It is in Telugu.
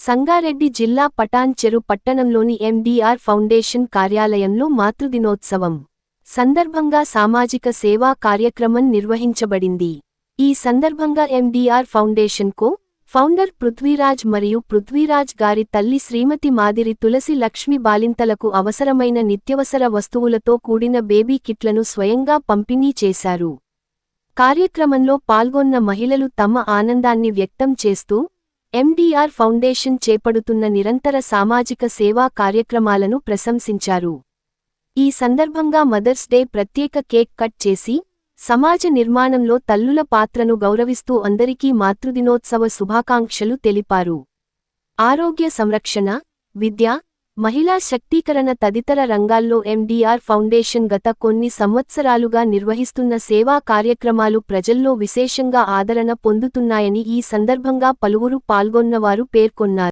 సంగారెడ్డి జిల్లా పటాన్ చెరు పట్టణంలోని ఎండీఆర్ ఫౌండేషన్ కార్యాలయంలో మాతృదినోత్సవం సందర్భంగా సామాజిక సేవా కార్యక్రమం నిర్వహించబడింది. ఈ సందర్భంగా MDR foundation co founder Prithviraj మరియు పృథ్వీరాజ్ గారి తల్లి శ్రీమతి మాదిరి తులసి లక్ష్మి బాలింతలకు అవసరమైన నిత్యవసర వస్తువులతో కూడిన బేబీ కిట్లను స్వయంగా పంపిణీ చేశారు. కార్యక్రమంలో పాల్గొన్న మహిళలు తమ ఆనందాన్ని వ్యక్తం చేస్తూ ఎండీఆర్ ఫౌండేషన్ చేపడుతున్న నిరంతర సామాజిక సేవా కార్యక్రమాలను ప్రశంసించారు. ఈ సందర్భంగా మదర్స్ డే ప్రత్యేక కేక్ కట్ చేసి సమాజ నిర్మాణంలో తల్లుల పాత్రను గౌరవిస్తూ అందరికీ మాతృదినోత్సవ శుభాకాంక్షలు తెలిపారు. ఆరోగ్య సంరక్షణ, విద్య, మహిళా శక్తీకరణ తదితర రంగాల్లో ఎండీఆర్ ఫౌండేషన్ గత కొన్ని సంవత్సరాలుగా నిర్వహిస్తున్న సేవా కార్యక్రమాలు ప్రజల్లో విశేషంగా ఆదరణ పొందుతున్నాయని ఈ సందర్భంగా పలువురు పాల్గొన్నవారు పేర్కొన్నారు.